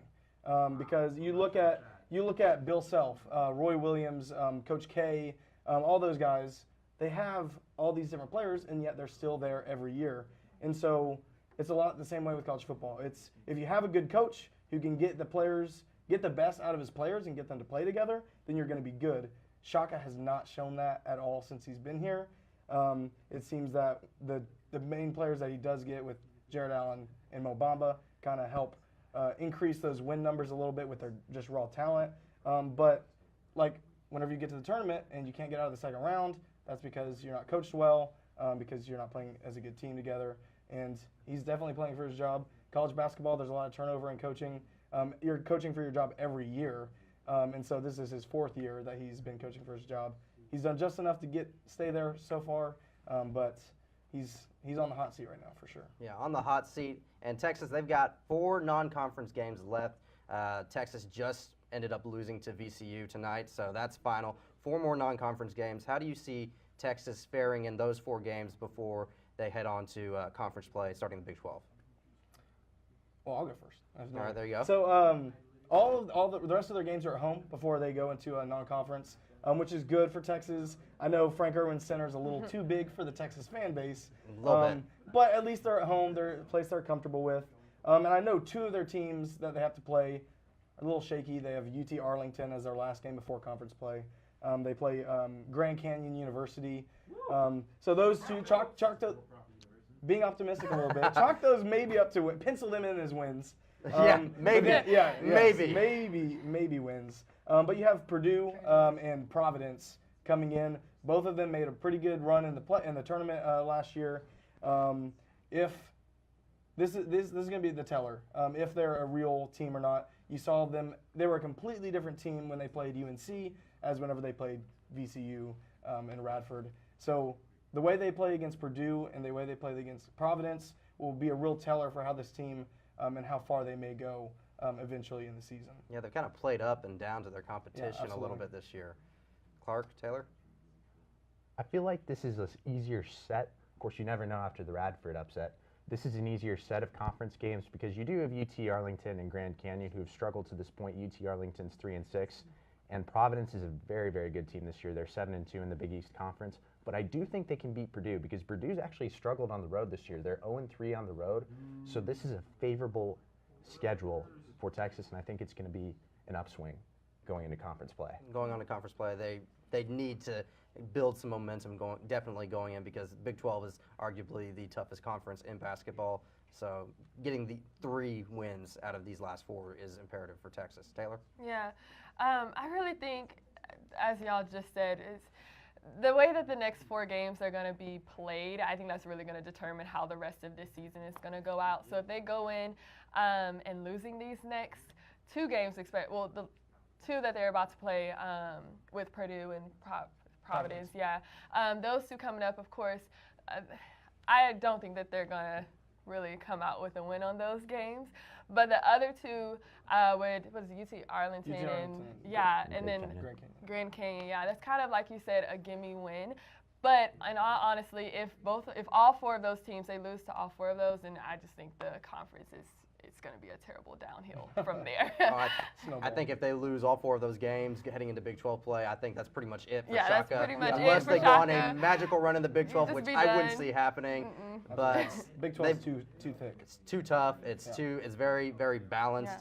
Because you look at Bill Self, Roy Williams, Coach K, all those guys, they have all these different players, and yet they're still there every year. And so it's a lot the same way with college football. It's if you have a good coach who can get the best out of his players and get them to play together, then you're going to be good. Shaka has not shown that at all since he's been here. It seems that the main players that he does get with Jared Allen and Mo Bamba kind of help increase those win numbers a little bit with their just raw talent. But like whenever you get to the tournament and you can't get out of the second round, that's because you're not coached well, because you're not playing as a good team together. And he's definitely playing for his job. College basketball, there's a lot of turnover in coaching. You're coaching for your job every year. And so this is his 4th year that he's been coaching for his job. He's done just enough to stay there so far, but he's on the hot seat right now for sure. Yeah, on the hot seat. And Texas, they've got 4 non-conference games left. Texas just ended up losing to VCU tonight, so that's final. 4 more non-conference games. How do you see Texas faring in those 4 games before they head on to conference play starting the Big 12? Well, I'll go first. All right, there you go. So all the rest of their games are at home before they go into a non-conference, which is good for Texas. I know Frank Irwin's Center is a little too big for the Texas fan base. A little bit. But at least they're at home. They're a place they're comfortable with. And I know 2 of their teams that they have to play are a little shaky. They have UT Arlington as their last game before conference play. They play Grand Canyon University. So those 2, chalk those, being optimistic a little bit, chalk those maybe up to pencil them in as wins. Maybe. Maybe wins. But you have Purdue and Providence coming in. Both of them made a pretty good run in the tournament last year. If this is going to be the teller, if they're a real team or not. You saw them; they were a completely different team when they played UNC as whenever they played VCU and Radford. So the way they play against Purdue and the way they play against Providence will be a real teller for how this team and how far they may go eventually in the season. Yeah, they've kind of played up and down to their competition a little bit this year. Clark, Taylor? I feel like this is an easier set. Of course, you never know after the Radford upset. This is an easier set of conference games because you do have UT Arlington and Grand Canyon who have struggled to this point. UT Arlington's 3-6, and Providence is a very, very good team this year. They're 7-2 in the Big East Conference. But I do think they can beat Purdue because Purdue's actually struggled on the road this year. They're 0-3 on the road, so this is a favorable schedule for Texas, and I think it's going to be an upswing going into conference play. Going on to conference play, they need to build some momentum definitely going in because Big 12 is arguably the toughest conference in basketball. So getting the 3 wins out of these last 4 is imperative for Texas. Taylor? Yeah, I really think, as y'all just said, is the way that the next 4 games are going to be played. I think that's really going to determine how the rest of this season is going to go out. So if they go in and losing these next 2 games, the 2 that they're about to play with Purdue and Providence, those 2 coming up, of course, I don't think that they're going to really come out with a win on those games. But the other 2 was UT Arlington and then Grand Canyon. Yeah, that's kind of like you said, a gimme win. But in all honesty, if all 4 of those teams they lose to all 4 of those, then I just think the conference it's going to be a terrible downhill from there. I think if they lose all 4 of those games heading into Big 12 play, I think that's pretty much it for Shaka. That's pretty much Unless it for they go on a Shaka. magical run in the Big 12, which I wouldn't see happening. But Big 12 is too thick. It's too tough. It's very, very balanced.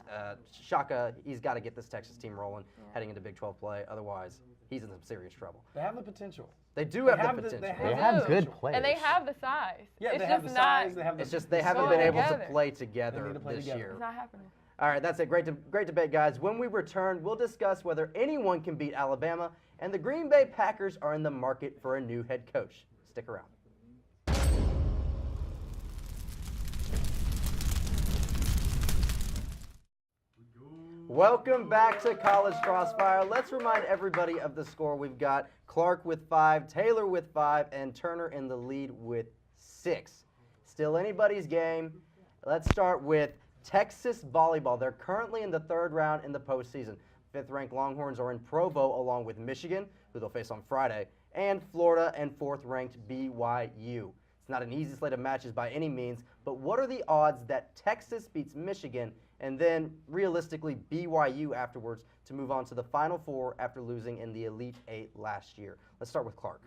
Shaka, he's got to get this Texas team rolling heading into Big 12 play. Otherwise, he's in some serious trouble. They have the potential. They do have the potential. They have good players. And they have the size. Yeah, it's they have the size. They have the. It's just they haven't been able to play together this year. It's not happening. All right, that's it. Great debate, guys. When we return, we'll discuss whether anyone can beat Alabama, and the Green Bay Packers are in the market for a new head coach. Stick around. Welcome back to College Crossfire. Let's remind everybody of the score. We've got Clark with 5, Taylor with 5, and Turner in the lead with 6. Still anybody's game. Let's start with Texas volleyball. They're currently in the 3rd round in the postseason. 5th-ranked Longhorns are in Provo along with Michigan, who they'll face on Friday, and Florida and 4th-ranked BYU. It's not an easy slate of matches by any means, but what are the odds that Texas beats Michigan and then realistically BYU afterwards to move on to the Final 4 after losing in the Elite 8 last year? Let's start with Clark.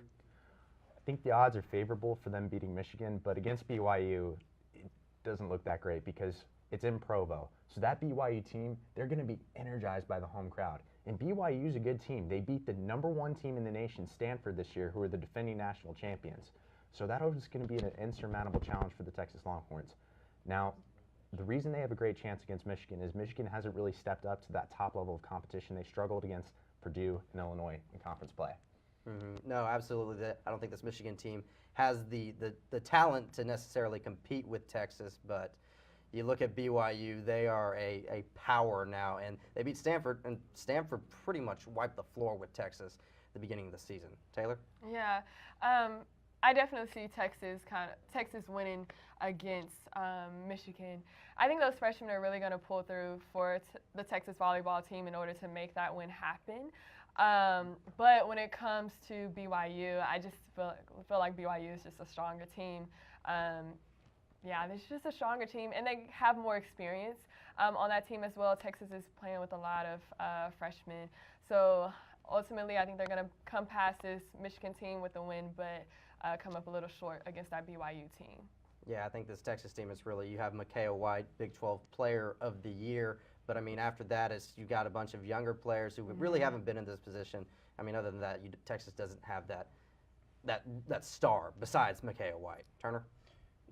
I think the odds are favorable for them beating Michigan, but against BYU, it doesn't look that great because it's in Provo. So that BYU team, they're going to be energized by the home crowd. And BYU's a good team. They beat the #1 team in the nation, Stanford, this year, who are the defending national champions. So that is going to be an insurmountable challenge for the Texas Longhorns. Now, the reason they have a great chance against Michigan is Michigan hasn't really stepped up to that top level of competition. They struggled against Purdue and Illinois in conference play. No, absolutely. I don't think this Michigan team has the talent to necessarily compete with Texas, but you look at BYU, they are a power now, and they beat Stanford, and Stanford pretty much wiped the floor with Texas at the beginning of the season. Taylor? Yeah, I definitely see Texas winning against Michigan. I think those freshmen are really going to pull through for the Texas volleyball team in order to make that win happen. But when it comes to BYU, I just feel like BYU is just a stronger team. Yeah, it's just a stronger team, and they have more experience on that team as well. Texas is playing with a lot of freshmen. So ultimately, I think they're going to come past this Michigan team with a win, but come up a little short against that BYU team. Yeah, I think this Texas team is really, you have Micaiah White, Big 12 Player of the Year, but I mean, after that, you got a bunch of younger players who really haven't been in this position. I mean, other than that, Texas doesn't have that star besides Micaiah White. Turner?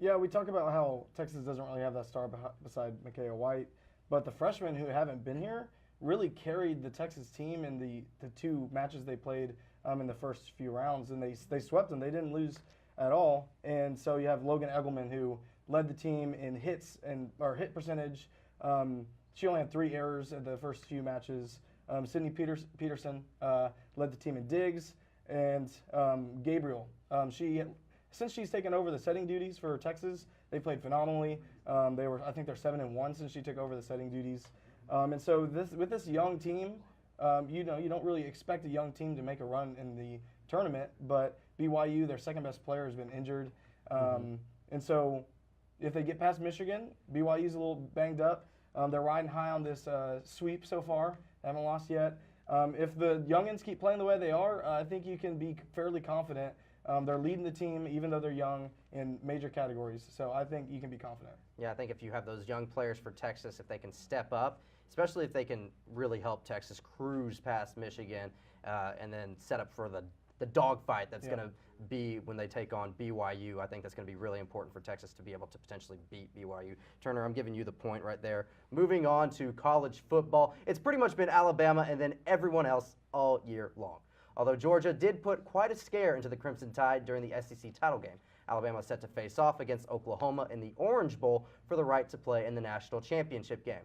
Yeah, we talk about how Texas doesn't really have that star beside Micaiah White, but the freshmen who haven't been here really carried the Texas team in the 2 matches they played in the first few rounds, and they swept them. They didn't lose at all. And so you have Logan Eggleman, who led the team in hits or hit percentage. She only had 3 errors in the first few matches. Sydney Peterson led the team in digs, and Gabriel. Since she's taken over the setting duties for Texas, they played phenomenally. I think they're 7-1 since she took over the setting duties. And so with this young team, you don't really expect a young team to make a run in the tournament, but BYU, their second best player, has been injured. And so if they get past Michigan, BYU's a little banged up. They're riding high on this sweep so far. They haven't lost yet. If the youngins keep playing the way they are, I think you can be fairly confident. They're leading the team, even though they're young, in major categories. So I think you can be confident. Yeah, I think if you have those young players for Texas, if they can step up, especially if they can really help Texas cruise past Michigan and then set up for the dogfight that's going to be when they take on BYU. I think that's going to be really important for Texas to be able to potentially beat BYU. Turner, I'm giving you the point right there. Moving on to college football, it's pretty much been Alabama and then everyone else all year long. Although Georgia did put quite a scare into the Crimson Tide during the SEC title game. Alabama is set to face off against Oklahoma in the Orange Bowl for the right to play in the national championship game.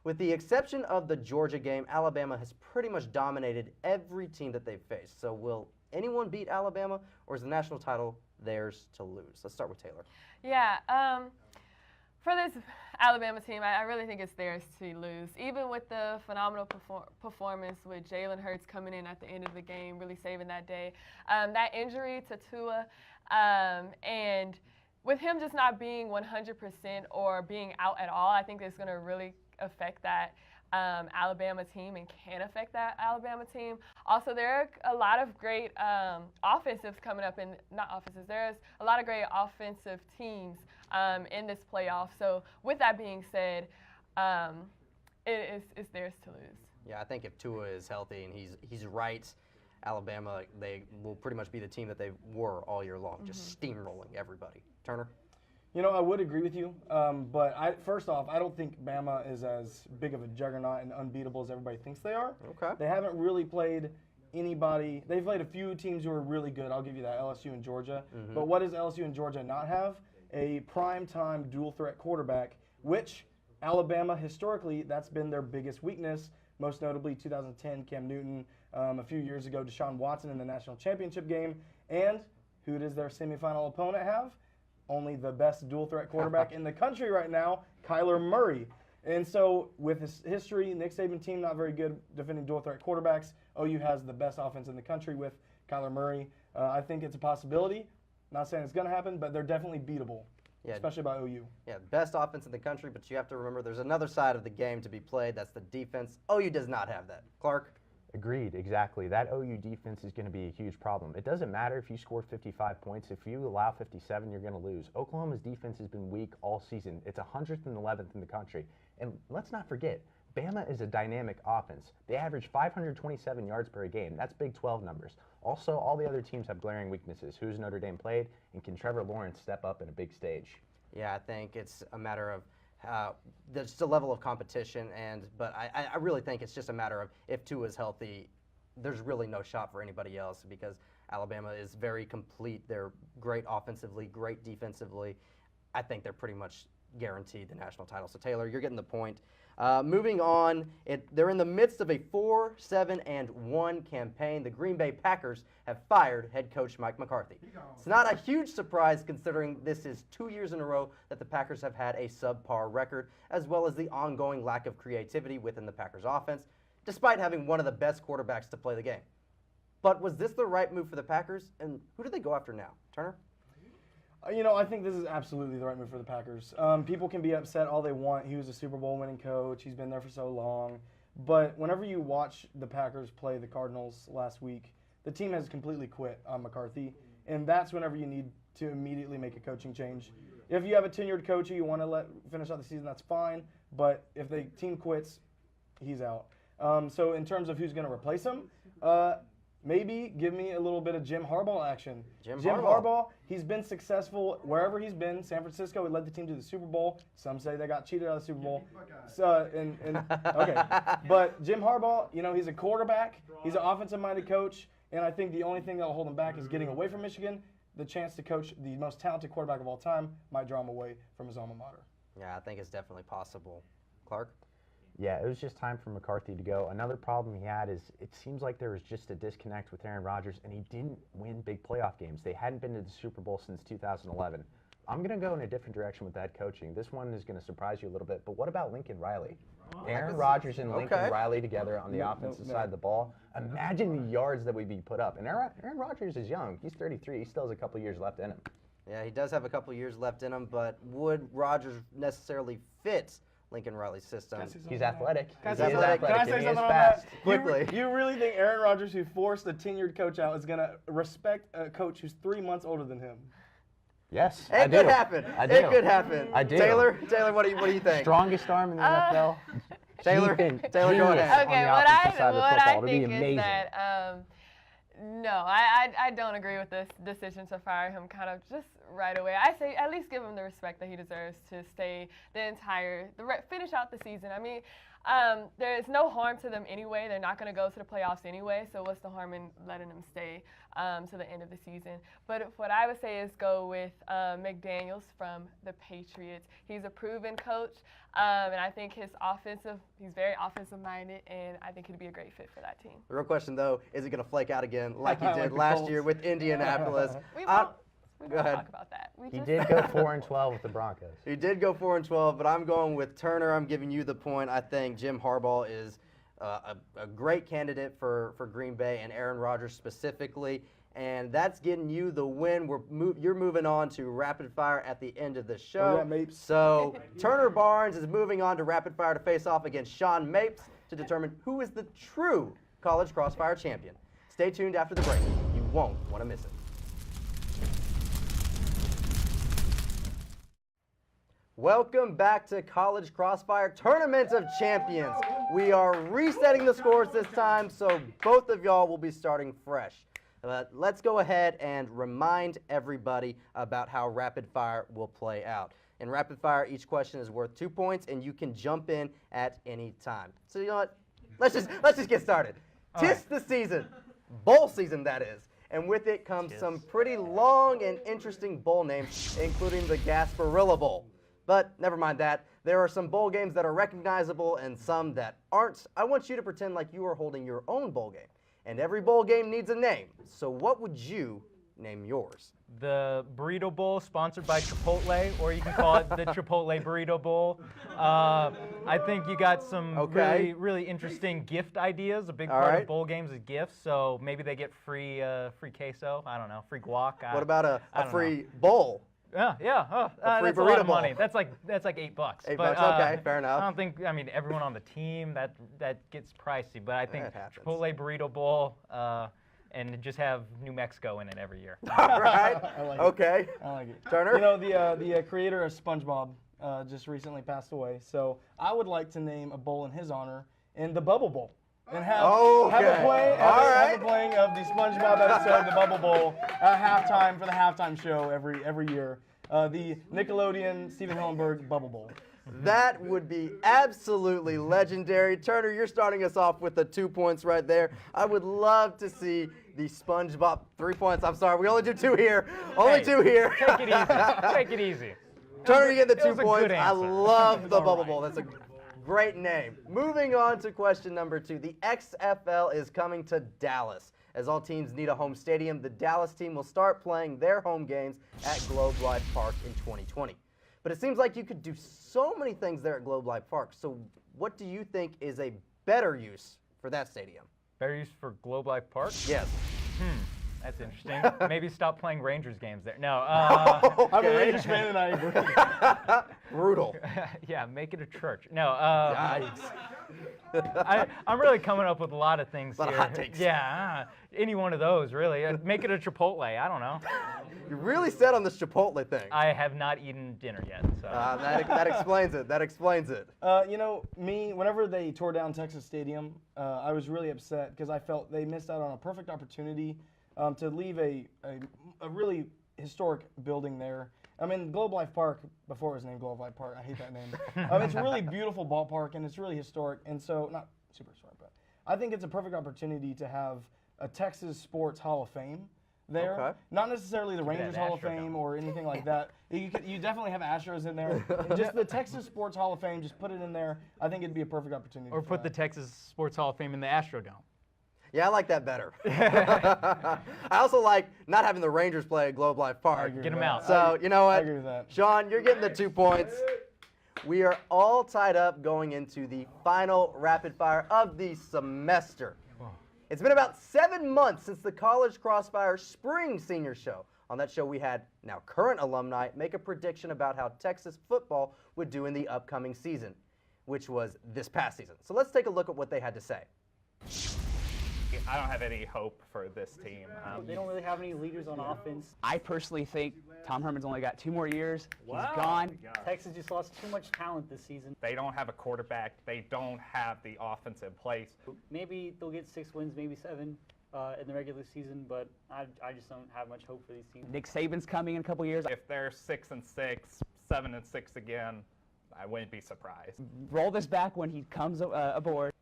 With the exception of the Georgia game, Alabama has pretty much dominated every team that they've faced. So will anyone beat Alabama, or is the national title theirs to lose? Let's start with Taylor. Yeah, for this Alabama team, I really think it's theirs to lose. Even with the phenomenal performance with Jalen Hurts coming in at the end of the game, really saving that day. That injury to Tua, and with him just not being 100% or being out at all, I think it's going to really affect that Alabama team and can affect that Alabama team. Also, there are a lot of great offensives coming up, there's a lot of great offensive teams in this playoff. So with that being said, it's theirs to lose. Yeah, I think if Tua is healthy and he's right, Alabama, they will pretty much be the team that they were all year long, just steamrolling everybody. Turner? You know, I would agree with you, but first off, I don't think Bama is as big of a juggernaut and unbeatable as everybody thinks they are. Okay. They haven't really played anybody. They've played a few teams who are really good. I'll give you that, LSU and Georgia. But what does LSU and Georgia not have? A prime-time dual-threat quarterback, which Alabama, historically, that's been their biggest weakness, most notably 2010 Cam Newton, a few years ago Deshaun Watson in the national championship game. And who does their semifinal opponent have? Only the best dual-threat quarterback in the country right now, Kyler Murray. And so with his history, Nick Saban team not very good defending dual-threat quarterbacks. OU has the best offense in the country with Kyler Murray. I think it's a possibility. Not saying it's going to happen, but they're definitely beatable, especially by OU. Yeah, best offense in the country, but you have to remember there's another side of the game to be played. That's the defense. OU does not have that. Clark? Agreed, exactly. That OU defense is going to be a huge problem. It doesn't matter if you score 55 points. If you allow 57, you're going to lose. Oklahoma's defense has been weak all season. It's 111th in the country. And let's not forget, Bama is a dynamic offense. They average 527 yards per game. That's Big 12 numbers. Also, all the other teams have glaring weaknesses. Who's Notre Dame played? And can Trevor Lawrence step up in a big stage? Yeah, I think it's a matter of there's a level of competition, but I really think it's just a matter of if Tua is healthy, there's really no shot for anybody else because Alabama is very complete. They're great offensively, great defensively. I think they're pretty much guaranteed the national title. So Taylor, you're getting the point. Moving on, they're in the midst of a 4-7-1 campaign. The Green Bay Packers have fired head coach Mike McCarthy. It's not a huge surprise considering this is 2 years in a row that the Packers have had a subpar record, as well as the ongoing lack of creativity within the Packers offense, despite having one of the best quarterbacks to play the game. But was this the right move for the Packers, and who do they go after now? Turner? You know, I think this is absolutely the right move for the Packers. People can be upset all they want. He was a Super Bowl winning coach. He's been there for so long. But whenever you watch the Packers play the Cardinals last week, the team has completely quit on McCarthy. And that's whenever you need to immediately make a coaching change. If you have a tenured coach who you want to finish out the season, that's fine. But if the team quits, he's out. So in terms of who's going to replace him, maybe give me a little bit of Jim Harbaugh action. Jim Harbaugh, he's been successful wherever he's been. San Francisco, he led the team to the Super Bowl. Some say they got cheated out of the Super Bowl. Okay. But Jim Harbaugh, you know, he's a quarterback. He's an offensive-minded coach. And I think the only thing that will hold him back is getting away from Michigan. the chance to coach the most talented quarterback of all time might draw him away from his alma mater. Yeah, I think it's definitely possible. Clark? Yeah, it was just time for McCarthy to go. Another problem he had is it seems like there was just a disconnect with Aaron Rodgers, and he didn't win big playoff games. They hadn't been to the Super Bowl since 2011. I'm going to go in a different direction with that coaching. This one is going to surprise you a little bit, but what about Lincoln Riley? Aaron Rodgers and Lincoln Riley together on the offensive side of the ball. Imagine the yards that would be put up. And Aaron Rodgers is young. He's 33. He still has a couple years left in him. Yeah, he does have a couple years left in him, but would Rodgers necessarily fit Lincoln Riley's system? He's athletic. Can I He say is something? athletic, Can I and say he is something on fast. that? Quickly. You really think Aaron Rodgers, who forced a tenured coach out, is going to respect a coach who's 3 months older than him? Yes, I It do. could happen. I do. It could happen. I do. Taylor, what do you think? Strongest arm in the NFL. Taylor, Defense, Taylor, go genius ahead. on Okay, the what offensive side of the I football. It'll be think amazing. is that no, I don't agree with this decision to fire him kind of just right away. I say at least give him the respect that he deserves to stay finish out the season. I mean, there's no harm to them anyway. They're not going to go to the playoffs anyway, so what's the harm in letting them stay to the end of the season? But what I would say is go with McDaniels from the Patriots. He's a proven coach, and I think he's very offensive-minded, and I think he'd be a great fit for that team. The real question, though, is he going to flake out again like he did Like the last Colts. year with Indianapolis? We I- won't Go ahead. talk about that. He did go 4-12 with the Broncos. He did go 4-12, but I'm going with Turner. I'm giving you the point. I think Jim Harbaugh is a great candidate for Green Bay and Aaron Rodgers specifically, and that's getting you the win. You're moving on to rapid fire at the end of the show. yeah, Mapes. So Turner Barnes is moving on to rapid fire to face off against Sean Mapes to determine who is the true college Crossfire champion. Stay tuned after the break. You won't want to miss it. Welcome back to College Crossfire Tournament of Champions. We are resetting the scores this time, so both of y'all will be starting fresh. Let's go ahead and remind everybody about how rapid fire will play out. In rapid fire, each question is worth 2 points, and you can jump in at any time. So you know what? Let's just get started. Tis the season, bowl season that is. And with it comes some pretty long and interesting bowl names, including the Gasparilla Bowl. But never mind that. There are some bowl games that are recognizable and some that aren't. I want you to pretend like you are holding your own bowl game. And every bowl game needs a name. So what would you name yours? The Burrito Bowl, sponsored by Chipotle, or you can call it the Chipotle Burrito Bowl. I think you got some really, really interesting gift ideas. A big part of bowl games is gifts, so maybe they get free queso. I don't know, free guac. What about a free bowl? Yeah. free That's a lot burrito of money. bowl. That's like $8. $8, But, okay, fair enough. I don't think. I mean, everyone on the team that gets pricey. But I think That happens. Chipotle Burrito Bowl, and just have New Mexico in it every year. All right. I like Okay. it. I like it. Turner? You know, the creator of SpongeBob just recently passed away, so I would like to name a bowl in his honor in the Bubble Bowl. And have a playing of the SpongeBob episode, the Bubble Bowl, at halftime for the halftime show every year. The Nickelodeon Steven Hillenburg Bubble Bowl. That would be absolutely legendary. Turner, you're starting us off with the 2 points right there. I would love to see the SpongeBob 3 points. I'm sorry, we only do 2 here. Only 2 here. Take it easy. Take it easy. Turner, you get the 2 was a points. good I answer. love the Bubble Bowl. That's a great name. Moving on to question number 2. The XFL is coming to Dallas. As all teams need a home stadium, the Dallas team will start playing their home games at Globe Life Park in 2020. But it seems like you could do so many things there at Globe Life Park. So what do you think is a better use for that stadium? Better use for Globe Life Park? Yes. That's interesting. Maybe stop playing Rangers games there. No. I'm a Rangers fan and I agree. Brutal. Yeah, make it a church. No. Yikes. I'm really coming up with a lot of things A lot here. of hot takes. Yeah, any one of those really. Make it a Chipotle. I don't know. You're really set on this Chipotle thing. I have not eaten dinner yet. So. That explains it. That explains it. You know, whenever they tore down Texas Stadium, I was really upset because I felt they missed out on a perfect opportunity to leave a really historic building there. I mean, Globe Life Park, before it was named Globe Life Park, I hate that name. It's a really beautiful ballpark, and it's really historic, and so, not super historic, but I think it's a perfect opportunity to have a Texas Sports Hall of Fame there. Okay. Not necessarily the Rangers Hall of Astrodome. Fame or anything like that. You definitely have Astros in there. And just the Texas Sports Hall of Fame, just put it in there. I think it'd be a perfect opportunity. Or for put the that. Texas Sports Hall of Fame in the Astrodome. Yeah, I like that better. I also like not having the Rangers play at Globe Life Park. agree Get with them that. out. So, you know I what? agree with that. Sean, you're getting the 2 points. We are all tied up going into the final rapid fire of the semester. It's been about 7 months since the College Crossfire Spring Senior Show. On that show, we had now current alumni make a prediction about how Texas football would do in the upcoming season, which was this past season. So let's take a look at what they had to say. I don't have any hope for this team. They don't really have any leaders on offense. I personally think Tom Herman's only got 2 more years. He's gone. Texas just lost too much talent this season. They don't have a quarterback. They don't have the offense in place. Maybe they'll get 6 wins, maybe 7 in the regular season, but I just don't have much hope for these teams. Nick Saban's coming in a couple years. If they're 6-6, 7-6 again, I wouldn't be surprised. Roll this back when he comes aboard.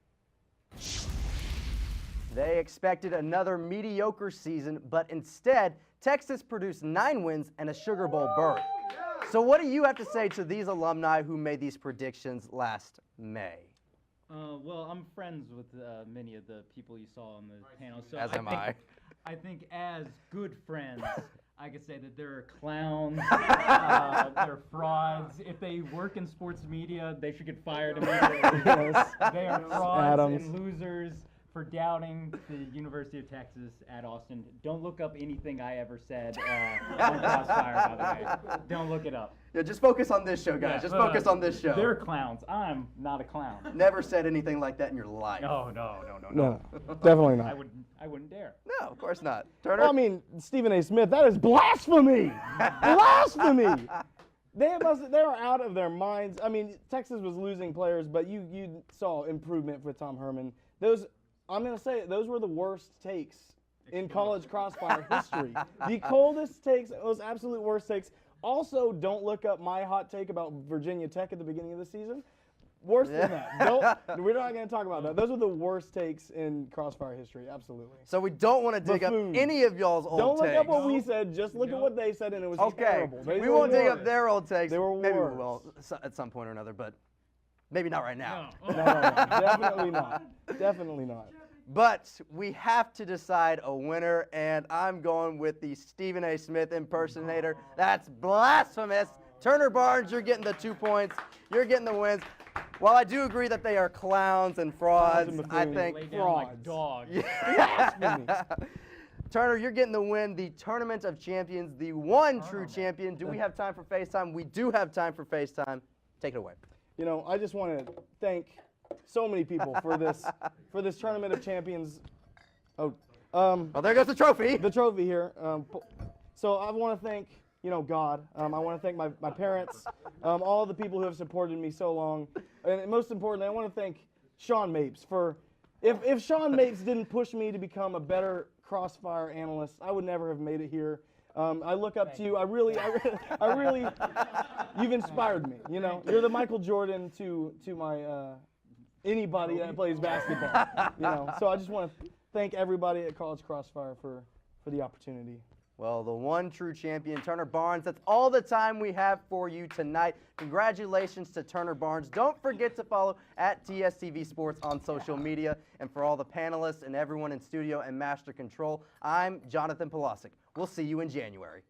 They expected another mediocre season, but instead, Texas produced 9 wins and a Sugar Bowl berth. So what do you have to say to these alumni who made these predictions last May? Well, I'm friends with many of the people you saw on the panel. So As am I. I think as good friends, I could say that they're clowns, they're frauds. If they work in sports media, they should get fired immediately. They are frauds and losers for doubting the University of Texas at Austin. Don't look up anything I ever said on Crossfire, by the way. Don't look it up. Yeah, just focus on this show, guys. Just focus on this show. They're clowns. I'm not a clown. Never said anything like that in your life. No. No, definitely not. I wouldn't dare. No, of course not. Turner? Well, I mean, Stephen A. Smith, that is blasphemy! Blasphemy! They are out of their minds. I mean, Texas was losing players, but you saw improvement for Tom Herman. I'm going to say it, those were the worst takes in college crossfire history. The coldest takes, those absolute worst takes. Also, don't look up my hot take about Virginia Tech at the beginning of the season. Worse than that. We're not going to talk about that. Those are the worst takes in crossfire history, absolutely. So we don't want to dig up any of y'all's old Don't takes. look up what we said, just look at what they said, and it was terrible. We won't dig up their old takes. They were Maybe we worse. will at some point or another, but maybe not right now. No, definitely not. Definitely not. But we have to decide a winner, and I'm going with the Stephen A. Smith impersonator. That's blasphemous. Turner Barnes, you're getting the 2 points. You're getting the wins. While I do agree that they are clowns and frauds, I think Like dogs. Turner, you're getting the win, the Tournament of Champions, the one true champion. Do we have time for FaceTime? We do have time for FaceTime. Take it away. You know, I just want to thank so many people for this Tournament of Champions. Oh, there goes the trophy. The trophy here. So I want to thank, God. I want to thank my parents, all the people who have supported me so long. And most importantly, I want to thank Sean Mapes for, if Sean Mapes didn't push me to become a better crossfire analyst, I would never have made it here. I look up to you. I really, you've inspired me. You're the Michael Jordan to my anybody that plays basketball. So I just want to thank everybody at College Crossfire for the opportunity. Well, the one true champion, Turner Barnes. That's all the time we have for you tonight. Congratulations to Turner Barnes. Don't forget to follow at TSTV Sports on social media. And for all the panelists and everyone in studio and Master Control, I'm Jonathan Polasek. We'll see you in January.